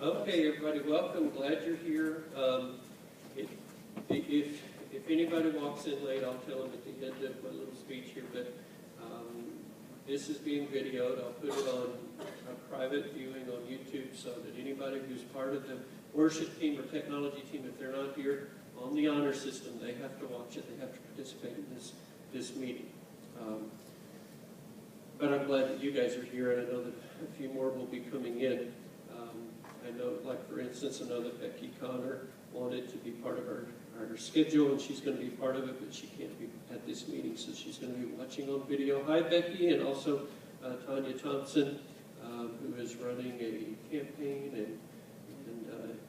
Okay, everybody, welcome. Glad you're here. If anybody walks in late, I'll tell them at the end of my little speech here, but this is being videoed. I'll put it on a private viewing on YouTube so that anybody who's part of the worship team or technology team, if they're not here on the honor system, they have to watch it. They have to participate in this meeting. But I'm glad that you guys are here, and I know that a few more will be coming in. I know, like for instance, I know that Becky Connor wanted to be part of our schedule, and she's going to be part of it, but she can't be at this meeting, so she's going to be watching on video. Hi, Becky, and also Tanya Thompson, who is running a campaign and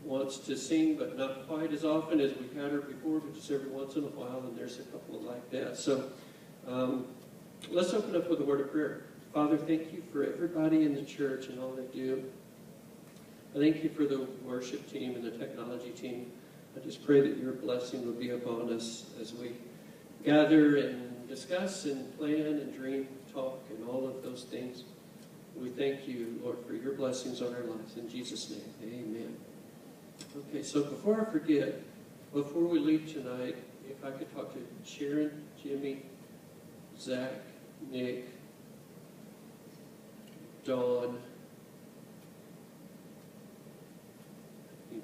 wants to sing, but not quite as often as we've had her before, but just every once in a while, and there's a couple of like that. So let's open up with a word of prayer. Father, thank you for everybody in the church and all they do. I thank you for the worship team and the technology team. I just pray that your blessing will be upon us as we gather and discuss and plan and dream, talk, and all of those things. We thank you, Lord, for your blessings on our lives. In Jesus' name, amen. Okay, so before I forget, before we leave tonight, if I could talk to Sharon, Jimmy, Zach, Nick, Dawn,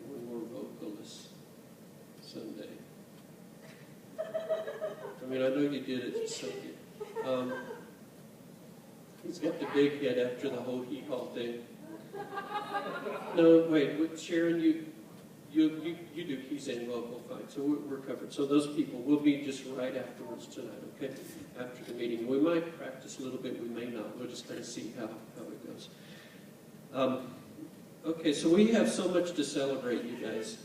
one more vocalist Sunday. I mean, I know you did it just so good. He's got the big head after the whole hee-haw thing. No, wait, Sharon, you do keys and vocal, fine, so we're covered. So those people will be just right afterwards tonight, okay? After the meeting. We might practice a little bit, we may not. We'll just kind of see how it goes. Okay, so we have so much to celebrate, you guys.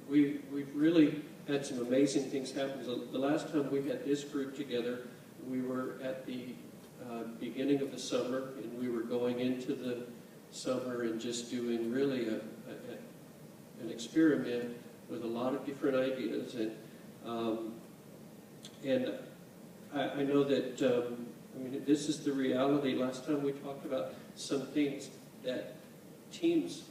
We've really had some amazing things happen. The last time we had this group together, we were at the beginning of the summer, and we were going into the summer and just doing really an experiment with a lot of different ideas. And I know that, I mean, this is the reality. Last time we talked about some things that teams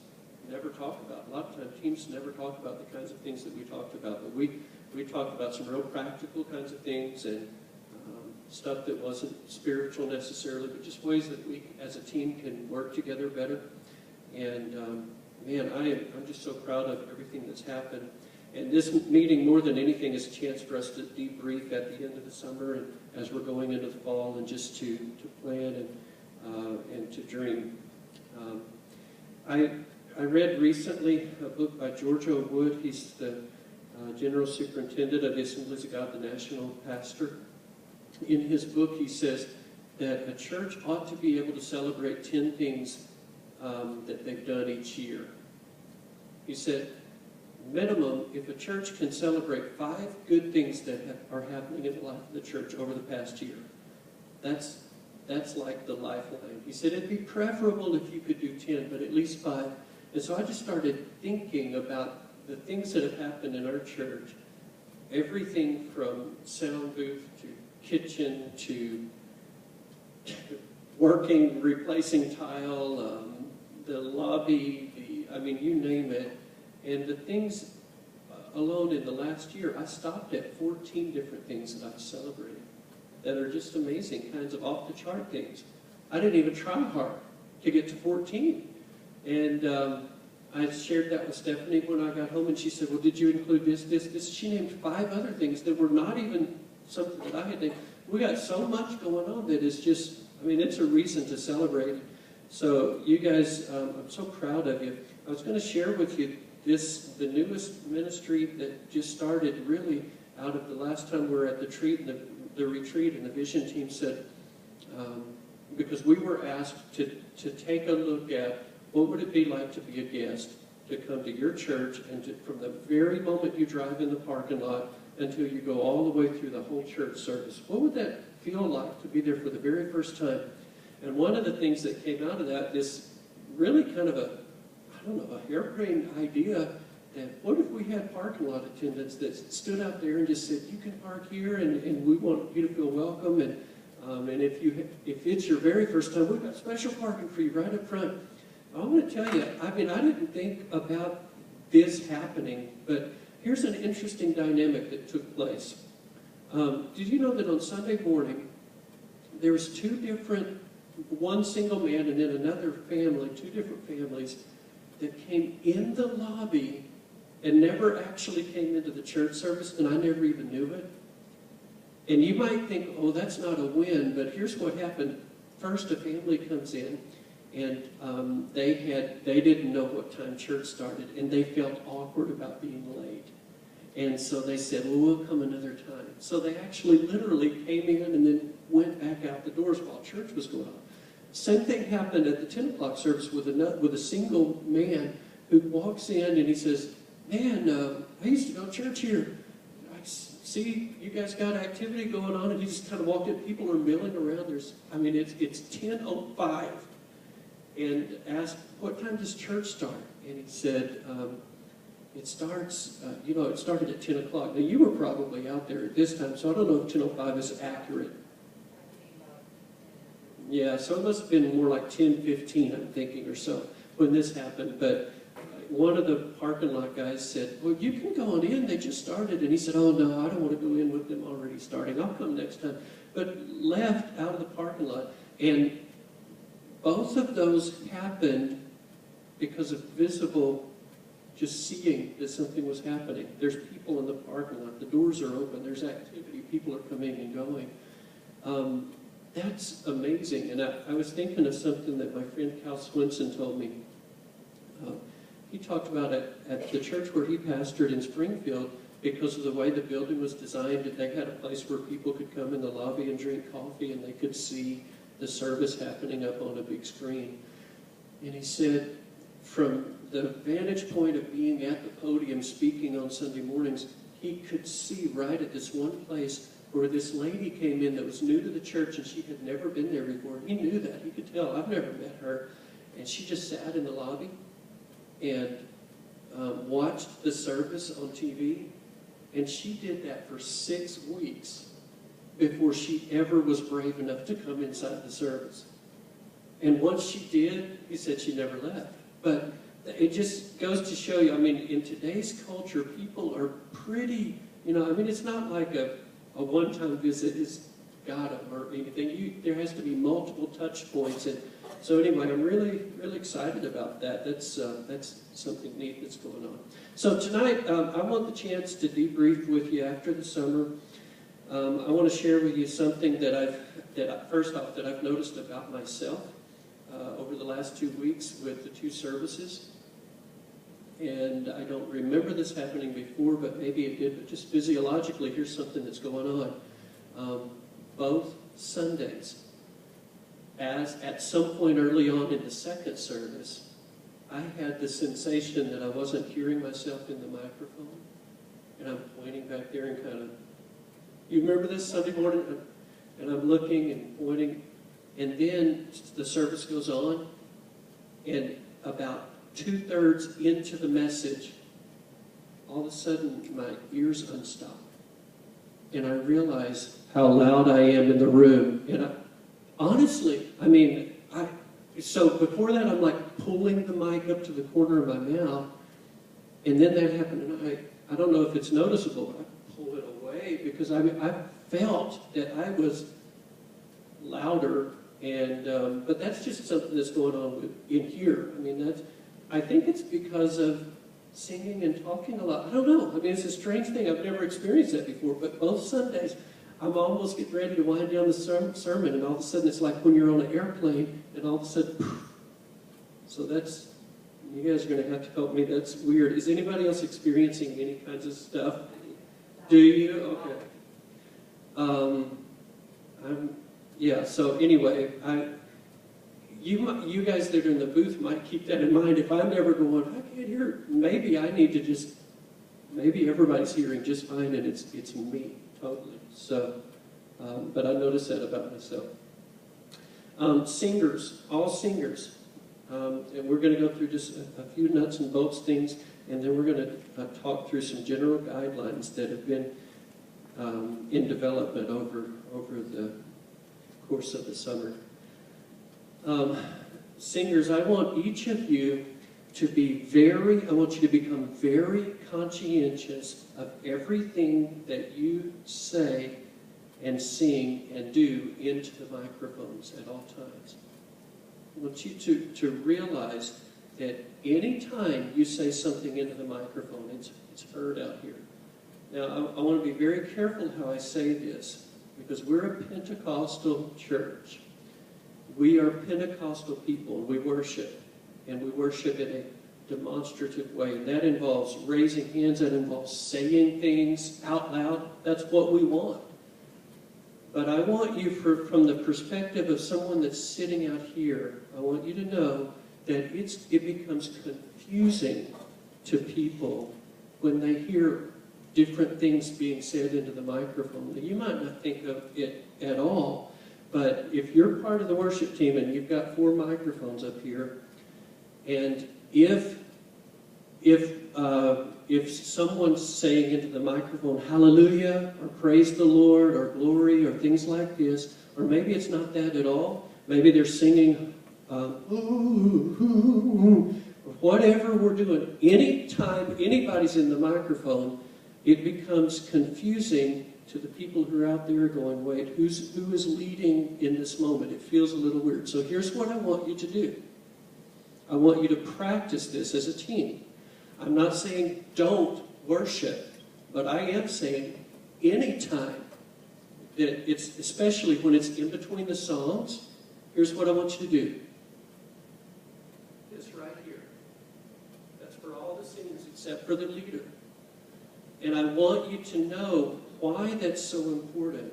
never talk about. A lot of times teams never talk about the kinds of things that we talked about. But we talked about some real practical kinds of things and stuff that wasn't spiritual necessarily, but just ways that we as a team can work together better. And man, I'm just so proud of everything that's happened. And this meeting, more than anything, is a chance for us to debrief at the end of the summer and as we're going into the fall, and just to plan and to dream. I read recently a book by George O. Wood. He's the General Superintendent of the Assemblies of God, the national pastor. In his book, he says that a church ought to be able to celebrate 10 things that they've done each year. He said, minimum, if a church can celebrate 5 good things that are happening in the life of the church over the past year, that's like the lifeline. He said it'd be preferable if you could do 10, but at least 5. And so I just started thinking about the things that have happened in our church. Everything from sound booth to kitchen to working, replacing tile, the lobby, I mean, you name it. And the things alone in the last year, I stopped at 14 different things that I've celebrated that are just amazing, kinds of off-the-chart things. I didn't even try hard to get to 14. And I shared that with Stephanie when I got home, and she said, well, did you include this? She named 5 other things that were not even something that I had named. We got so much going on that is just, I mean, it's a reason to celebrate. So you guys, I'm so proud of you. I was going to share with you the newest ministry that just started really out of the last time we were at the retreat, and the vision team said, because we were asked to take a look at what would it be like to be a guest, to come to your church, and from the very moment you drive in the parking lot until you go all the way through the whole church service, what would that feel like to be there for the very first time? And one of the things that came out of that, this really kind of a harebrained idea that what if we had parking lot attendants that stood out there and just said, you can park here, and we want you to feel welcome, and if it's your very first time, we've got special parking for you right up front. I want to tell you, I mean, I didn't think about this happening, but here's an interesting dynamic that took place. Did you know that on Sunday morning, there was one single man and then another family, two different families, that came in the lobby and never actually came into the church service, and I never even knew it? And you might think, oh, that's not a win, but here's what happened. First, a family comes in, and they didn't know what time church started, and they felt awkward about being late. And so they said, well, we'll come another time. So they actually literally came in and then went back out the doors while church was going on. Same thing happened at the 10 o'clock service with a single man who walks in and he says, man, I used to go to church here. I see you guys got activity going on. And he just kind of walked in. People are milling around. It's 10:05. And asked, what time does church start? And he said, it started at 10 o'clock. Now, you were probably out there at this time, so I don't know if 10:05 is accurate. Yeah, so it must have been more like 10:15, I'm thinking, or so, when this happened. But one of the parking lot guys said, well, you can go on in, they just started. And he said, oh, no, I don't want to go in with them already starting. I'll come next time. But left out of the parking lot. And both of those happened because of visible, just seeing that something was happening. There's people in the parking lot. The doors are open. There's activity. People are coming and going. That's amazing. And I was thinking of something that my friend Cal Swinson told me. He talked about it at the church where he pastored in Springfield, because of the way the building was designed, that they had a place where people could come in the lobby and drink coffee, and they could see the service happening up on a big screen. And he said, from the vantage point of being at the podium speaking on Sunday mornings, he could see right at this one place where this lady came in that was new to the church, and she had never been there before. He knew that. He could tell. I've never met her. And she just sat in the lobby and watched the service on TV. And she did that for 6 weeks before she ever was brave enough to come inside the service. And once she did, he said she never left. But it just goes to show you, I mean, in today's culture, people are pretty, it's not like a one-time visit has got them or anything. There has to be multiple touch points. And so anyway, I'm really, really excited about that. That's something neat that's going on. So tonight, I want the chance to debrief with you after the summer. I want to share with you something that I've noticed about myself over the last 2 weeks with the 2 services. And I don't remember this happening before, but maybe it did. But just physiologically, here's something that's going on. Both Sundays, as at some point early on in the second service, I had the sensation that I wasn't hearing myself in the microphone. And I'm pointing back there and kind of, you remember this Sunday morning? And I'm looking and pointing. And then the service goes on, and about 2/3 into the message, all of a sudden my ears unstop. And I realize how loud I am in the room. And so before that I'm like pulling the mic up to the corner of my mouth, and then that happened, and I don't know if it's noticeable, but I pull it away because I felt that I was louder, and but that's just something that's going on in here. I think it's because of singing and talking a lot. I don't know. It's a strange thing. I've never experienced that before. But both Sundays, I'm almost getting ready to wind down the sermon, and all of a sudden it's like when you're on an airplane, and all of a sudden, poof. So you guys are going to have to help me. That's weird. Is anybody else experiencing any kinds of stuff? Do you? Okay. Yeah, so anyway, you guys that are in the booth might keep that in mind. If I'm ever going, I can't hear, maybe I need to maybe everybody's hearing just fine, and it's me, totally. So, but I noticed that about myself. Singers, all singers. And we're going to go through just a few nuts and bolts things, and then we're going to talk through some general guidelines that have been in development over the course of the summer. singers, I want each of you to be I want you to become very conscientious of everything that you say and sing and do into the microphones at all times. I want you to realize that any time you say something into the microphone, it's heard out here. Now, I want to be very careful how I say this, because we're a Pentecostal church. We are Pentecostal people, and we worship in a demonstrative way. And that involves raising hands, that involves saying things out loud. That's what we want. But I want you, from the perspective of someone that's sitting out here, I want you to know that it becomes confusing to people when they hear different things being said into the microphone. You might not think of it at all, but if you're part of the worship team and you've got 4 microphones up here, and if someone's saying into the microphone, hallelujah, or praise the Lord, or glory, or things like this, or maybe it's not that at all, maybe they're singing, or whatever we're doing, anytime anybody's in the microphone, it becomes confusing to the people who are out there going, wait, who is leading in this moment? It feels a little weird. So here's what I want you to do. I want you to practice this as a team. I'm not saying don't worship, but I am saying anytime that it's, especially when it's in between the songs, here's what I want you to do. This right here. That's for all the singers except for the leader. And I want you to know why that's so important.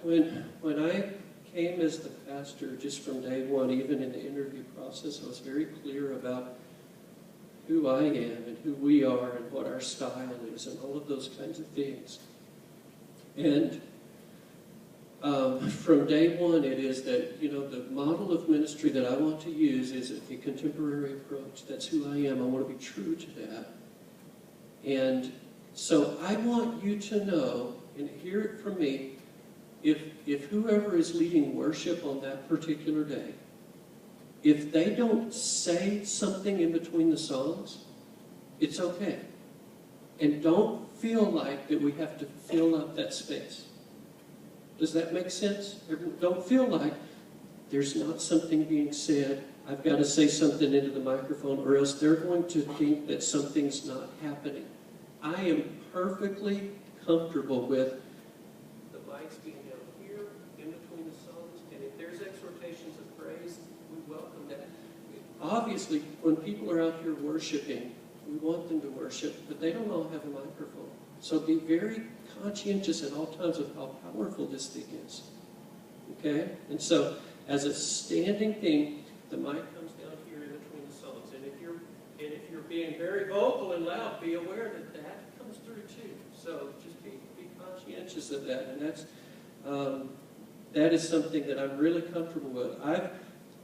When I came as the pastor, just from day one, even in the interview process, I was very clear about who I am and who we are and what our style is and all of those kinds of things. And from day one, it is that, the model of ministry that I want to use is a contemporary approach. That's who I am. I want to be true to that. And so I want you to know, and hear it from me, if whoever is leading worship on that particular day, if they don't say something in between the songs, it's okay. And don't feel like that we have to fill up that space. Does that make sense? Don't feel like there's not something being said. I've got to say something into the microphone, or else they're going to think that something's not happening. I am perfectly comfortable with the mics being down here in between the songs, and if there's exhortations of praise, we welcome that. Obviously, when people are out here worshiping, we want them to worship, but they don't all have a microphone. So be very conscientious at all times of how powerful this thing is. Okay? And so, as a standing thing, the mic comes down here in between the songs. And if you're being very vocal and loud, be aware that that comes through too. So just be conscientious of that. And that is something that I'm really comfortable with.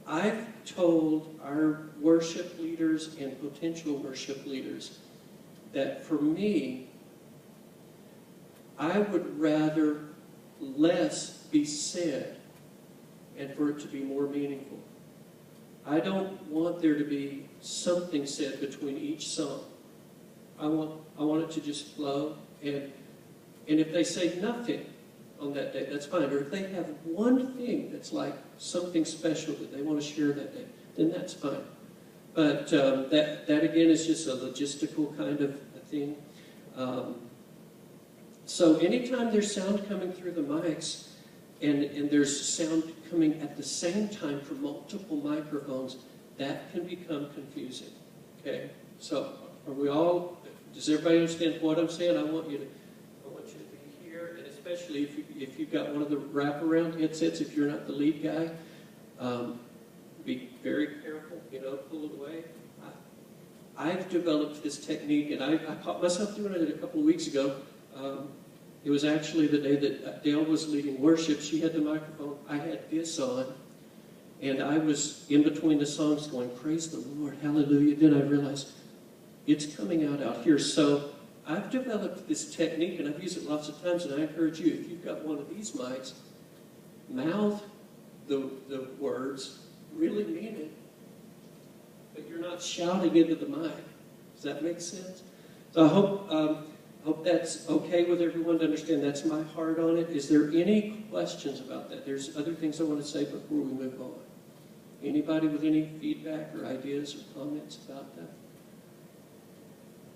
I've told our worship leaders and potential worship leaders that for me, I would rather less be said and for it to be more meaningful. I don't want there to be something said between each song. I want it to just flow, and if they say nothing on that day, that's fine. Or if they have one thing that's like something special that they want to share that day, then that's fine. But that again is just a logistical kind of a thing. So anytime there's sound coming through the mics, and there's sound coming at the same time from multiple microphones, that can become confusing. Okay? So does everybody understand what I'm saying? I want you to be here, and especially if you've got one of the wraparound headsets, if you're not the lead guy, be very careful, pull it away. I've developed this technique, and I caught myself doing it a couple of weeks ago. It was actually the day that Dale was leading worship. She had the microphone. I had this on. And I was in between the songs going, praise the Lord, hallelujah. Then I realized it's coming out here. So I've developed this technique, and I've used it lots of times, and I encourage you, if you've got one of these mics, mouth the words, really mean it. But you're not shouting into the mic. Does that make sense? So I hope that's okay with everyone to understand. That's my heart on it. Is there any questions about that? There's other things I want to say before we move on. Anybody with any feedback or ideas or comments about that?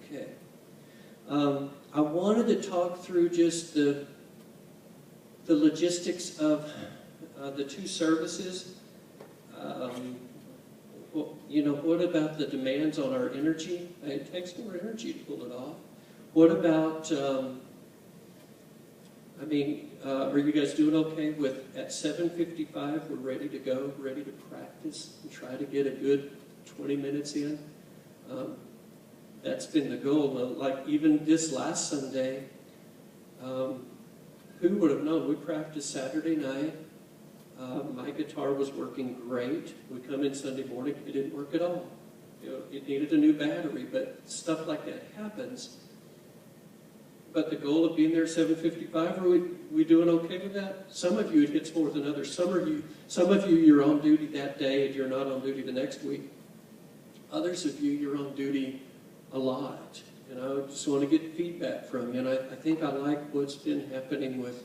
Okay. I wanted to talk through just the logistics of the two services. Well, you know, what about the demands on our energy? It takes more energy to pull it off. What about, are you guys doing okay with at 7:55 we're ready to go, ready to practice and try to get a good 20 minutes in? That's been the goal. Like even this last Sunday, who would have known? We practiced Saturday night. My guitar was working great. We come in Sunday morning, it didn't work at all. You know, it needed a new battery, but stuff like that happens. But the goal of being there at 7:55, are we doing okay with that? Some of you it hits more than others. Some of you you're on duty that day and you're not on duty the next week. Others of you you're on duty a lot. And I just want to get feedback from you. And I think I like what's been happening with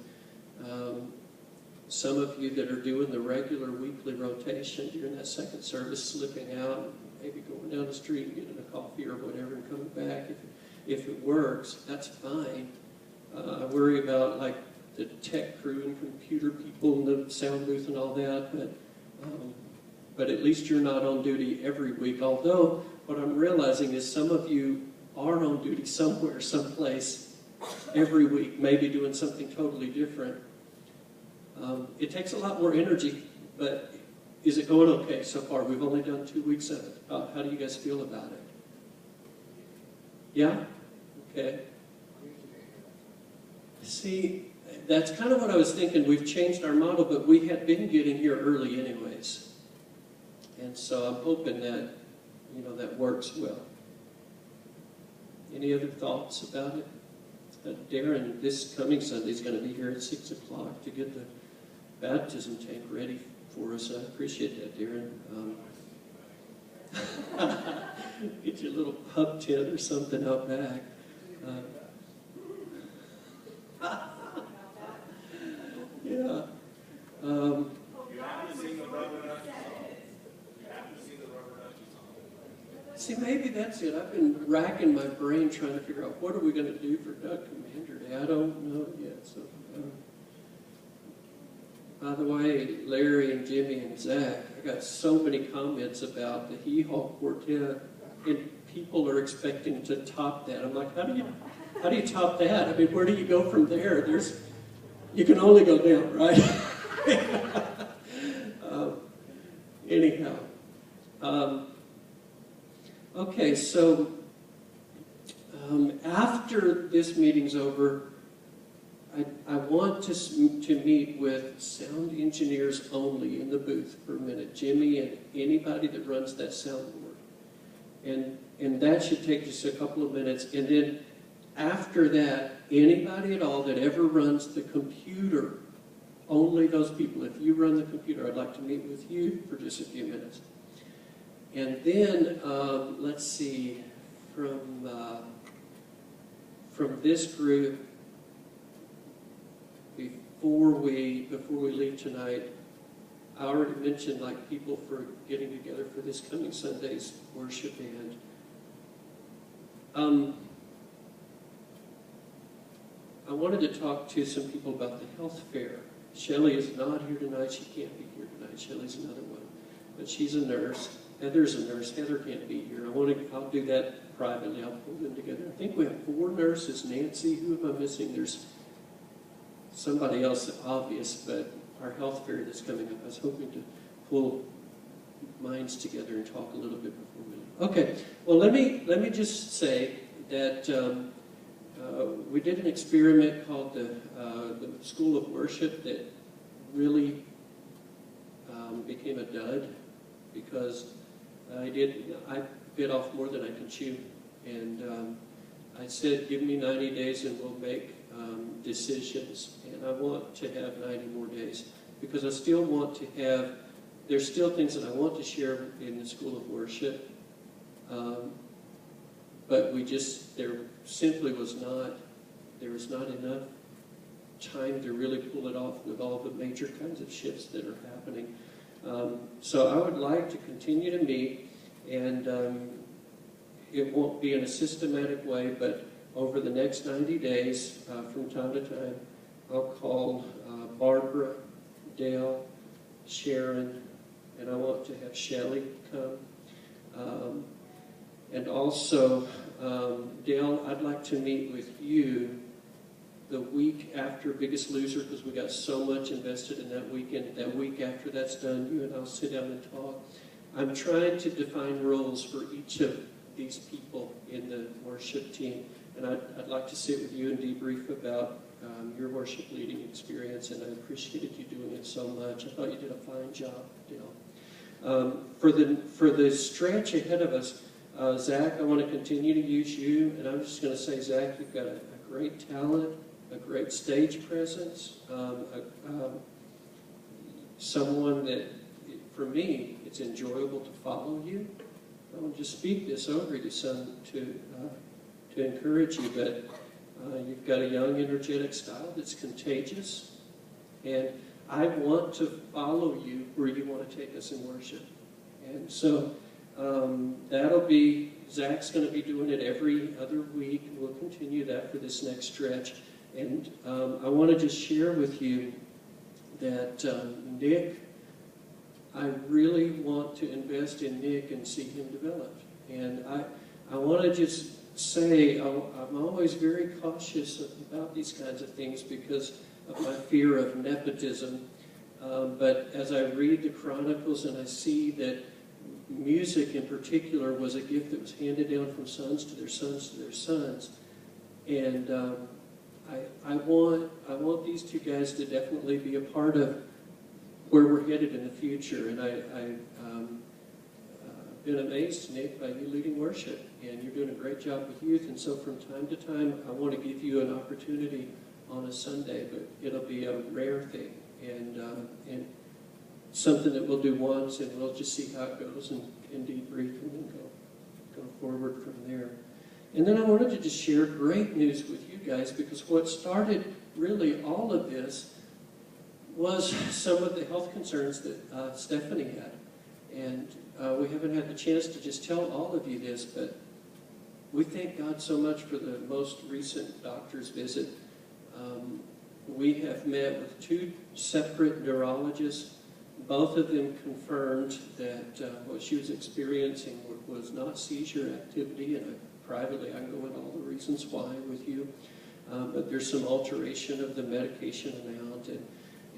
some of you that are doing the regular weekly rotation during that second service, slipping out, maybe going down the street and getting a coffee or whatever and coming back. If it works, that's fine. I worry about like the tech crew and computer people and the sound booth and all that, but at least you're not on duty every week. Although what I'm realizing is some of you are on duty somewhere, someplace every week, maybe doing something totally different. It takes a lot more energy, but is it going okay so far? We've only done 2 weeks of it. How do you guys feel about it? Yeah? Okay. See, that's kind of what I was thinking. We've changed our model, but we had been getting here early anyways. And so I'm hoping that, you know, that works well. Any other thoughts about it? Darren, this coming Sunday, is going to be here at 6 o'clock to get the baptism tank ready for us. I appreciate that, Darren. Get your little pub tent or something out back. Yeah. See, maybe that's it. I've been racking my brain trying to figure out what are we going to do for Doug Commander Day. I don't know yet. So, by the way, Larry and Jimmy and Zach, I got so many comments about the Hee Haw Quartet, and people are expecting to top that. I'm like, how do you top that? I mean, where do you go from there? You can only go down, right? Anyhow. Okay, so after this meeting's over, I want to meet with sound engineers only in the booth for a minute. Jimmy and anybody that runs that soundboard. And that should take just a couple of minutes. And then after that, anybody at all that ever runs the computer, only those people. If you run the computer, I'd like to meet with you for just a few minutes. And then, let's see, from this group, before we leave tonight, I already mentioned like people for getting together for this coming Sunday's worship band. I wanted to talk to some people about the health fair. Shelley is not here tonight. She can't be here tonight. Shelley's another one. But she's a nurse. Heather's a nurse. Heather can't be here. I'll do that privately. I'll pull them together. I think we have 4 nurses. Nancy, who am I missing? There's somebody else obvious, but our health fair that's coming up. I was hoping to pull minds together and talk a little bit before we leave. Okay. Well, let me just say that we did an experiment called the School of Worship that really became a dud because I bit off more than I can chew, and I said, give me 90 days and we'll make decisions, and I want to have 90 more days. because I still want to have, there's still things that I want to share in the School of Worship, but there simply was not enough time to really pull it off with all the major kinds of shifts that are happening. So I would like to continue to meet, and it won't be in a systematic way, but over the next 90 days, from time to time, I'll call Barbara, Dale, Sharon, and I want to have Shelley come. And also, Dale, I'd like to meet with you the week after Biggest Loser, because we got so much invested in that weekend. That week after that's done, you and I'll sit down and talk. I'm trying to define roles for each of these people in the worship team, and I'd like to sit with you and debrief about your worship leading experience, and I appreciated you doing it so much. I thought you did a fine job, Dale. For the stretch ahead of us, Zach, I want to continue to use you, and I'm just going to say, Zach, you've got a great talent, a great stage presence, someone that, for me, it's enjoyable to follow you. I won't just speak this over you to encourage you, but you've got a young, energetic style that's contagious, and I want to follow you where you want to take us in worship. And so that'll be, Zach's going to be doing it every other week. We'll continue that for this next stretch. And I want to just share with you that Nick, I really want to invest in Nick and see him develop. And I want to just say I'm always very cautious about these kinds of things because of my fear of nepotism. But as I read the Chronicles and I see that music in particular was a gift that was handed down from sons to their sons to their sons, and I want these two guys to definitely be a part of where we're headed in the future. And I've been amazed, Nick, by you leading worship, and you're doing a great job with youth. And so from time to time, I want to give you an opportunity on a Sunday, but it'll be a rare thing, and something that we'll do once, and we'll just see how it goes and debrief, and then go forward from there. And then I wanted to just share great news with you guys, because what started really all of this was some of the health concerns that Stephanie had. And we haven't had the chance to just tell all of you this, but we thank God so much for the most recent doctor's visit. We have met with 2 separate neurologists. Both of them confirmed that what she was experiencing was not seizure activity, and privately I can go into all the reasons why with you, but there's some alteration of the medication amount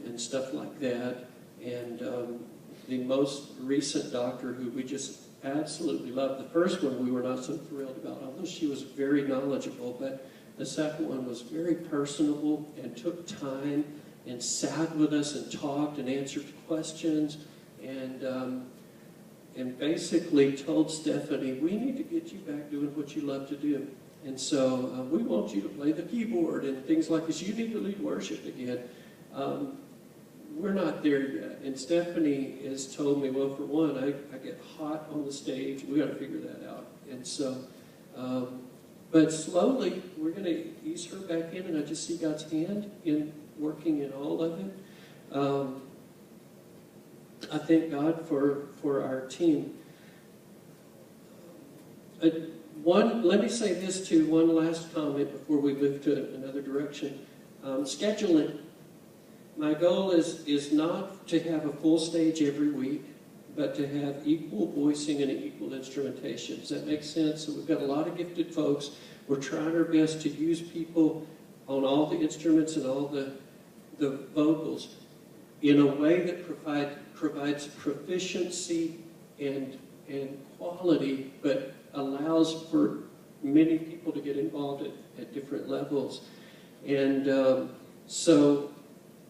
and stuff like that. And the most recent doctor, who we just absolutely loved, the first one we were not so thrilled about, although she was very knowledgeable, but the second one was very personable and took time and sat with us and talked and answered questions, and basically told Stephanie, we need to get you back doing what you love to do. And so we want you to play the keyboard and things like this. You need to lead worship again. We're not there yet. And Stephanie has told me, well, for one, I get hot on the stage. We got to figure that out. And so, but slowly, we're going to ease her back in, and I just see God's hand in working in all of it. I thank God for our team. Let me say this too, one last comment before we move to another direction. Scheduling. My goal is not to have a full stage every week, but to have equal voicing and equal instrumentation. Does that make sense? So we've got a lot of gifted folks. We're trying our best to use people on all the instruments and all the vocals in a way that provides proficiency and quality, but allows for many people to get involved at different levels. And so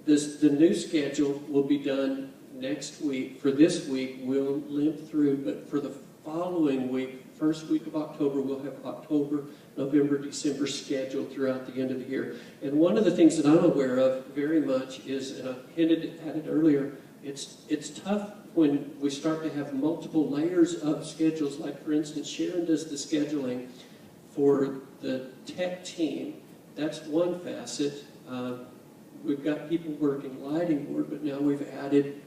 the new schedule will be done next week. For this week, we'll limp through, but for the following week, first week of October, we'll have October, November, December scheduled throughout the end of the year. And one of the things that I'm aware of very much is, and I hinted at it earlier, it's tough when we start to have multiple layers of schedules. Like, for instance, Sharon does the scheduling for the tech team. That's one facet. We've got people working lighting board, but now we've added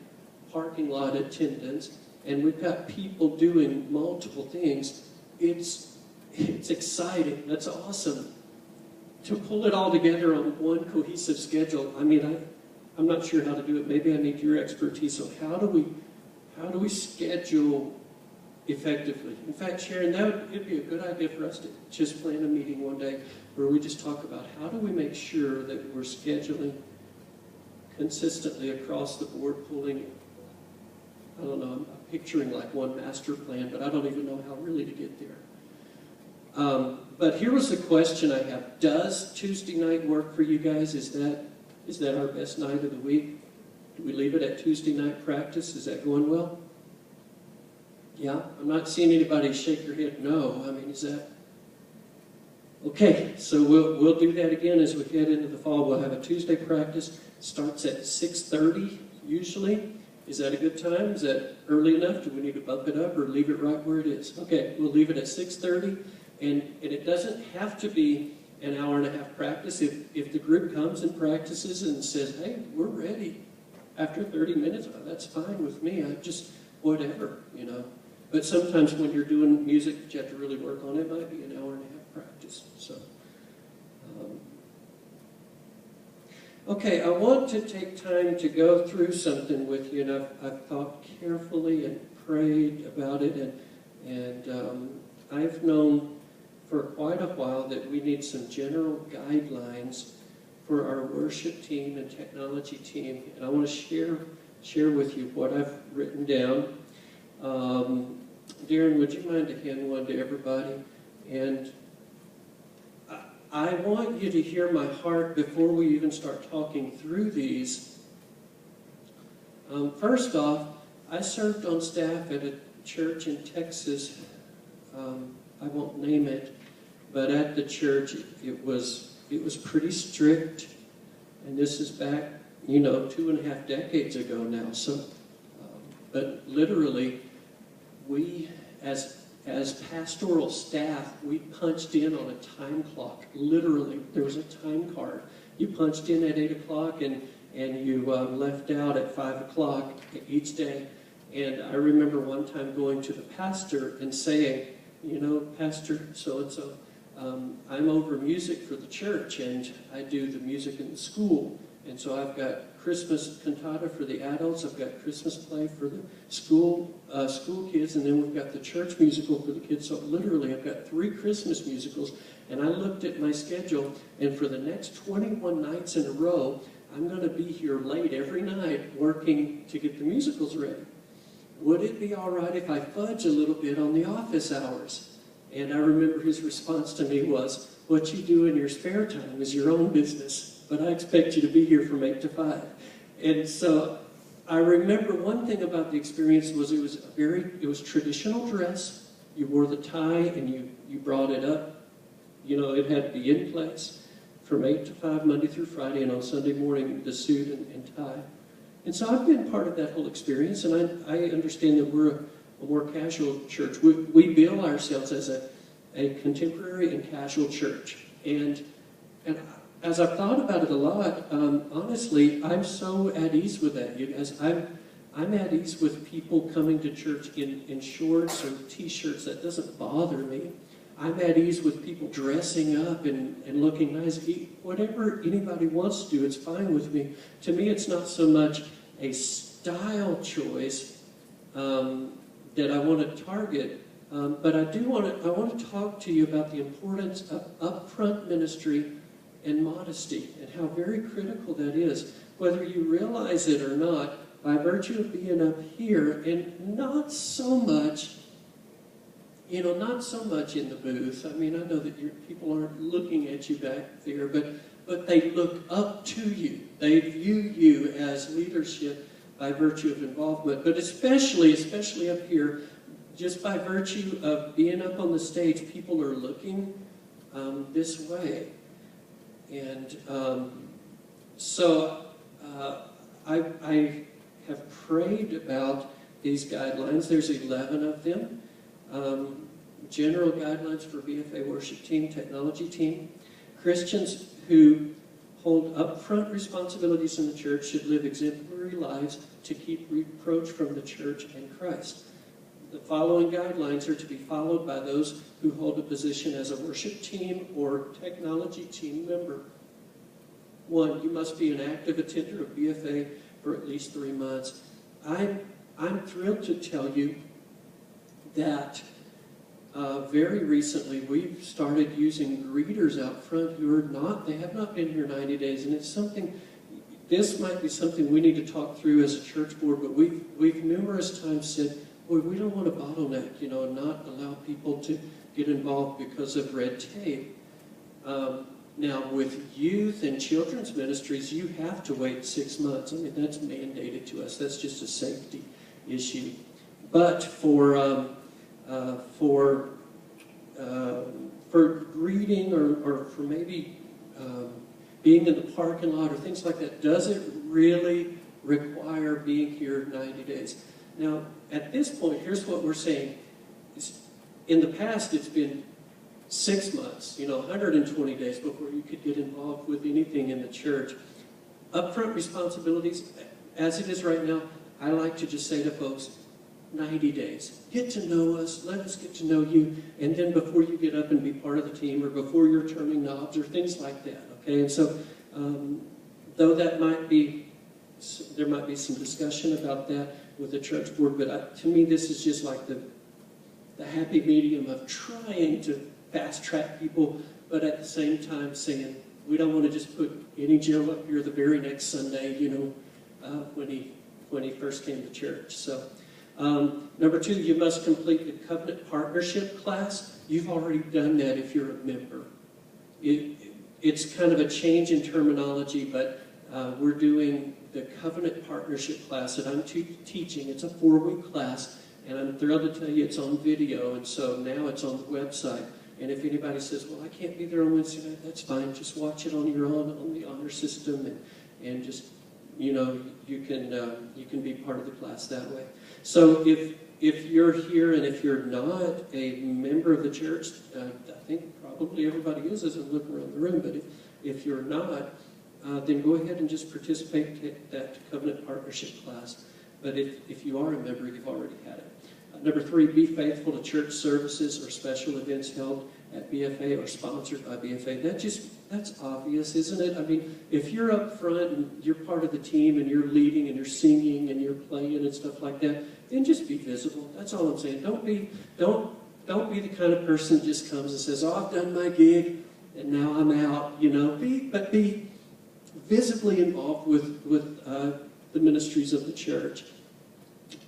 parking lot attendants, and we've got people doing multiple things. It's exciting. That's awesome. To pull it all together on one cohesive schedule, I mean, I'm not sure how to do it. Maybe I need your expertise. So how do we schedule effectively? In fact, Sharon, it'd be a good idea for us to just plan a meeting one day where we just talk about how do we make sure that we're scheduling consistently across the board, pulling, I don't know, I'm picturing like one master plan, but I don't even know how really to get there. But here was the question I have. Does Tuesday night work for you guys? Is that our best night of the week? Do we leave it at Tuesday night practice? Is that going well? Yeah? I'm not seeing anybody shake your head no. I mean, is that... Okay, so we'll do that again as we head into the fall. We'll have a Tuesday practice. Starts at 6:30 usually. Is that a good time? Is that early enough? Do we need to bump it up or leave it right where it is? Okay, we'll leave it at 6:30. And it doesn't have to be an hour and a half practice. If the group comes and practices and says, hey, we're ready after 30 minutes, that's fine with me. I just, whatever, you know. But sometimes when you're doing music that you have to really work on, it might be an hour and a half practice. So, okay, I want to take time to go through something with you, and I've thought carefully and prayed about it, and I've known for quite a while that we need some general guidelines for our worship team and technology team, and I want to share with you what I've written down. Darren, would you mind to hand one to everybody? And I want you to hear my heart before we even start talking through these. First off, I served on staff at a church in Texas. I won't name it, but at the church it was pretty strict, and this is back, 2.5 decades ago now. So, but literally, we as pastoral staff, we punched in on a time clock. Literally, there was a time card. You punched in at 8 o'clock and you left out at 5 o'clock each day. And I remember one time going to the pastor and saying, Pastor so-and-so, I'm over music for the church, and I do the music in the school. And so I've got Christmas cantata for the adults, I've got Christmas play for the school kids, and then we've got the church musical for the kids. So literally I've got 3 Christmas musicals, and I looked at my schedule, and for the next 21 nights in a row, I'm going to be here late every night working to get the musicals ready. Would it be all right if I fudge a little bit on the office hours? And I remember his response to me was, what you do in your spare time is your own business, but I expect you to be here from 8 to 5. And so I remember one thing about the experience was it was traditional dress. You wore the tie and you brought it up. It had to be in place from 8 to 5, Monday through Friday, and on Sunday morning, the suit and tie. And so I've been part of that whole experience, and I understand that we're a more casual church. We bill ourselves as a contemporary and casual church. And as I've thought about it a lot, honestly, I'm so at ease with that. You guys, I'm at ease with people coming to church in shorts or t-shirts. That doesn't bother me. I'm at ease with people dressing up and looking nice. Whatever anybody wants to do, it's fine with me. To me, it's not so much a style choice that I want to target, but I want to talk to you about the importance of upfront ministry and modesty, and how very critical that is, whether you realize it or not, by virtue of being up here, and not so much in the booth. I mean, I know that people aren't looking at you back there, but they look up to you. They view you as leadership by virtue of involvement, but especially up here, just by virtue of being up on the stage, people are looking this way. And so I have prayed about these guidelines. There's 11 of them. General guidelines for BFA worship team, technology team. Christians who hold upfront responsibilities in the church should live exemplary lives to keep reproach from the church and Christ. The following guidelines are to be followed by those who hold a position as a worship team or technology team member. 1, you must be an active attender of BFA for at least 3 months. I'm thrilled to tell you that very recently we've started using greeters out front who they have not been here 90 days, and it's something, this might be something we need to talk through as a church board, but we've numerous times said, boy, we don't want to bottleneck, and not allow people to get involved because of red tape. Now, with youth and children's ministries, you have to wait 6 months. I mean, that's mandated to us. That's just a safety issue. But for greeting or for maybe being in the parking lot or things like that, doesn't really require being here 90 days. Now, at this point, here's what we're saying. In the past, it's been 6 months, 120 days before you could get involved with anything in the church. Upfront responsibilities, as it is right now, I like to just say to folks, 90 days. Get to know us, let us get to know you, and then before you get up and be part of the team or before you're turning knobs or things like that, okay? And so, though there might be some discussion about that with the church board, but to me this is just like the happy medium of trying to fast track people, but at the same time saying, we don't want to just put any Joe up here the very next Sunday, when he first came to church. So, number 2, you must complete the covenant partnership class. You've already done that if you're a member. It's kind of a change in terminology, but we're doing the covenant partnership class that I'm teaching. It's a 4-week class, and I'm thrilled to tell you it's on video, and so now it's on the website. And if anybody says, well, I can't be there on Wednesday night, that's fine. Just watch it on your own, on the honor system, and just, you can be part of the class that way. So if you're here and if you're not a member of the church, I think probably everybody is as I'm looking around the room, but if you're not, then go ahead and just participate in that covenant partnership class. But if you are a member, you've already had it. Number 3, be faithful to church services or special events held at BFA or sponsored by BFA. That's obvious, isn't it? I mean, if you're up front and you're part of the team and you're leading and you're singing and you're playing and stuff like that, then just be visible. That's all I'm saying. Don't be the kind of person that just comes and says, oh, I've done my gig and now I'm out. But be visibly involved with the ministries of the church.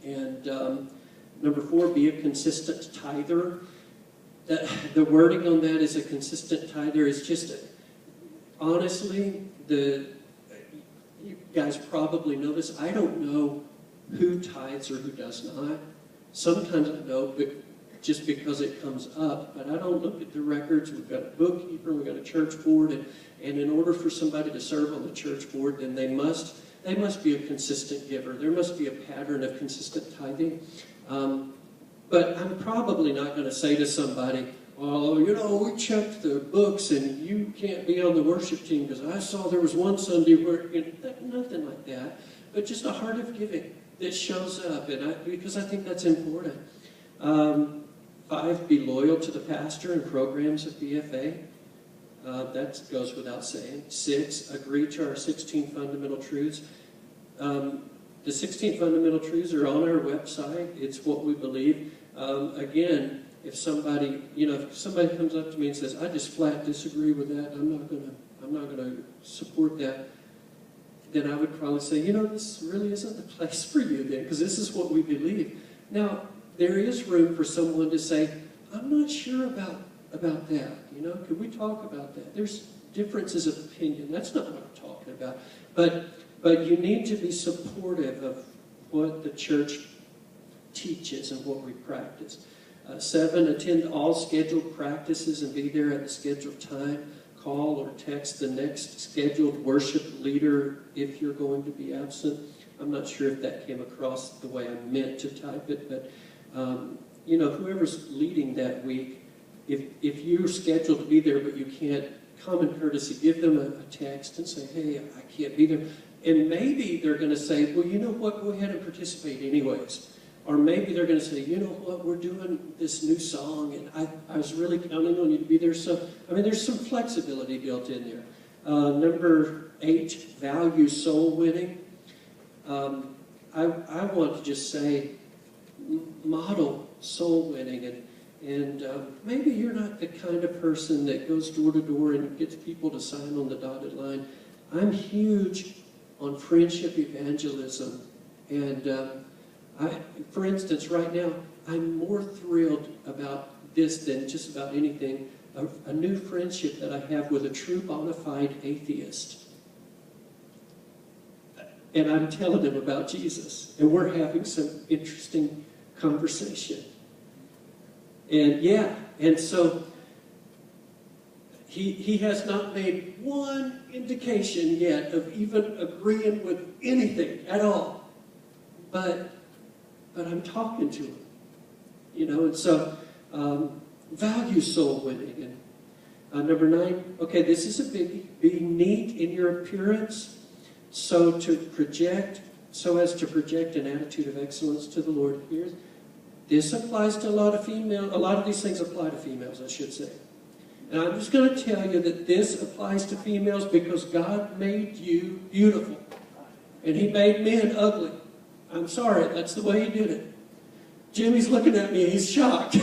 And number 4, be a consistent tither. The wording on that is a consistent tither is just, honestly, you guys probably know this. I don't know who tithes or who does not. Sometimes I know, but just because it comes up, but I don't look at the records. We've got a bookkeeper, we've got a church board, and in order for somebody to serve on the church board, then they must be a consistent giver. There must be a pattern of consistent tithing. But I'm probably not going to say to somebody, oh, we checked the books and you can't be on the worship team because I saw there was one Sunday where, nothing like that. But just a heart of giving that shows up, because I think that's important. 5, be loyal to the pastor and programs of BFA. That goes without saying. 6, agree to our 16 fundamental truths. The 16 fundamental truths are on our website. It's what we believe. Again, if somebody comes up to me and says, I just flat disagree with that, I'm not gonna support that, then I would probably say, this really isn't the place for you then, because this is what we believe. Now, there is room for someone to say, I'm not sure about that. Could we talk about that? There's differences of opinion. That's not what I'm talking about. But you need to be supportive of what the church teaches and what we practice. 7, attend all scheduled practices and be there at the scheduled time. Call or text the next scheduled worship leader if you're going to be absent. I'm not sure if that came across the way I meant to type it, but whoever's leading that week, if you're scheduled to be there but you can't, common courtesy, give them a text and say, hey, I can't be there. And maybe they're going to say, well, you know what, go ahead and participate anyways. Or maybe they're going to say, you know what, we're doing this new song, and I was really counting on you to be there. So, there's some flexibility built in there. Number 8, value soul winning. I want to just say, model soul winning. And maybe you're not the kind of person that goes door to door and gets people to sign on the dotted line. I'm huge on friendship evangelism. And for instance, right now, I'm more thrilled about this than just about anything. A new friendship that I have with a true bona fide atheist. And I'm telling him about Jesus. And we're having some interesting conversation. And so he has not made one indication yet of even agreeing with anything at all. But I'm talking to him, and so value soul winning. And number 9, okay, this is a biggie. Be neat in your appearance, so as to project an attitude of excellence to the Lord. This applies to a lot of these things apply to females, I should say. And I'm just going to tell you that this applies to females because God made you beautiful. And He made men ugly. I'm sorry, that's the way He did it. Jimmy's looking at me, he's shocked.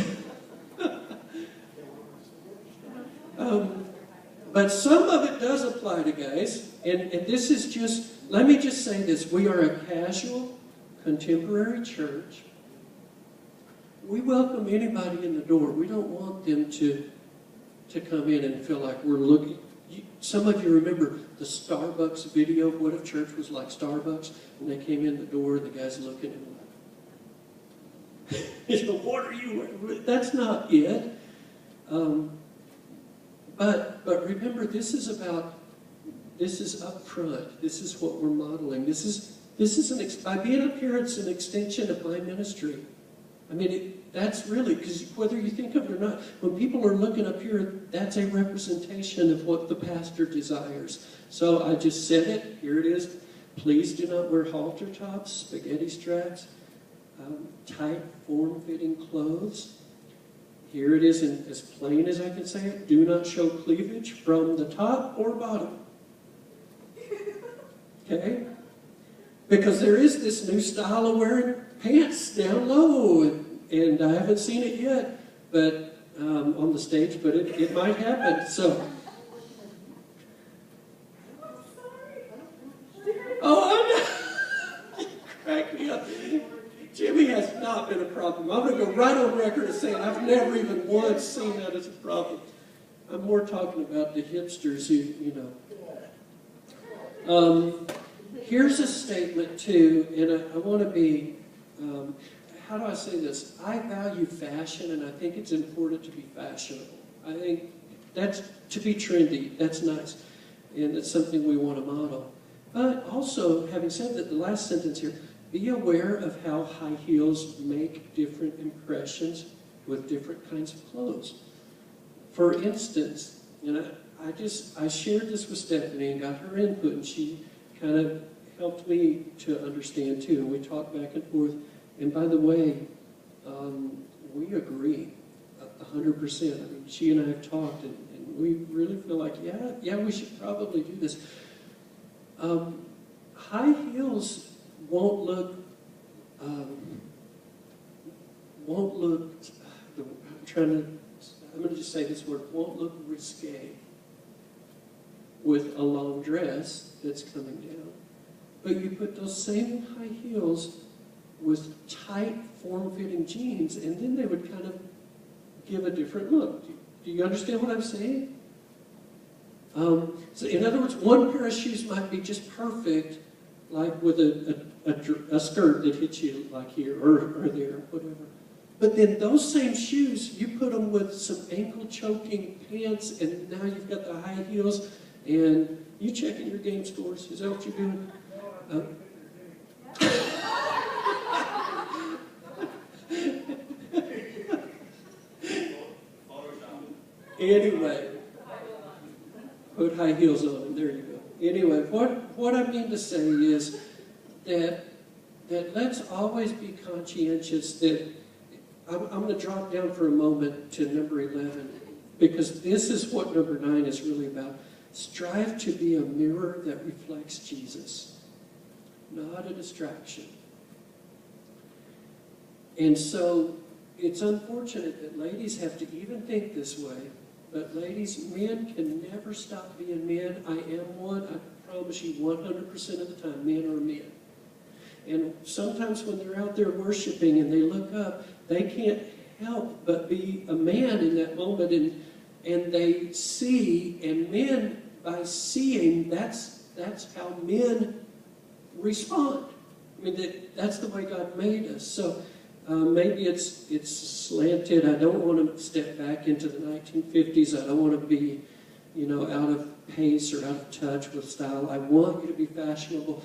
But some of it does apply to guys. And this is just, let me just say this. We are a casual, contemporary church. We welcome anybody in the door. We don't want them to come in and feel like we're looking. Some of you remember the Starbucks video of what if church was like Starbucks? And they came in the door, the guy's looking at them like, what are you wearing? That's not it. But remember, this is upfront. This is what we're modeling. By being up here, it's an extension of my ministry. That's really, because whether you think of it or not, when people are looking up here, that's a representation of what the pastor desires. So I just said it. Here it is. Please do not wear halter tops, spaghetti straps, tight, form-fitting clothes. Here it is, as plain as I can say it. Do not show cleavage from the top or bottom. Okay? Because there is this new style of wearing pants down low, and I haven't seen it yet, but on the stage, but it might happen. So, you crack me up. Jimmy has not been a problem. I'm going to go right on record as saying I've never even once seen that as a problem. I'm more talking about the hipsters who, Here's a statement, too, and I want to be, how do I say this? I value fashion, and I think it's important to be fashionable. I think that's to be trendy. That's nice, and it's something we want to model. But also, having said that, the last sentence here, be aware of how high heels make different impressions with different kinds of clothes. For instance, I shared this with Stephanie and got her input, and she kind of helped me to understand too. And we talked back and forth. And by the way, we agree 100%. She and I have talked, and we really feel like, yeah, we should probably do this. High heels won't look. I'm going to just say this word. Won't look risque with a long dress that's coming down. But you put those same high heels with tight, form-fitting jeans, and then they would kind of give a different look. Do you understand what I'm saying? So in other words, one pair of shoes might be just perfect, like with a a skirt that hits you like here or there, whatever. But then those same shoes, you put them with some ankle-choking pants, and now you've got the high heels, and you checking your game scores. Is that what you're doing? Anyway, put high heels on, and there you go. Anyway, what I mean to say is that let's always be conscientious that I'm going to drop down for a moment to number 11, because this is what number 9 is really about. Strive to be a mirror that reflects Jesus, not a distraction. And so it's unfortunate that ladies have to even think this way, but ladies, men can never stop being men. I am one, I promise you 100% of the time, men are men. And sometimes when they're out there worshiping and they look up, they can't help but be a man in that moment, and they see, and men, by seeing, that's how men respond. I mean, that's the way God made us. So maybe it's slanted. I don't want to step back into the 1950s. I don't want to be, out of pace or out of touch with style. I want you to be fashionable.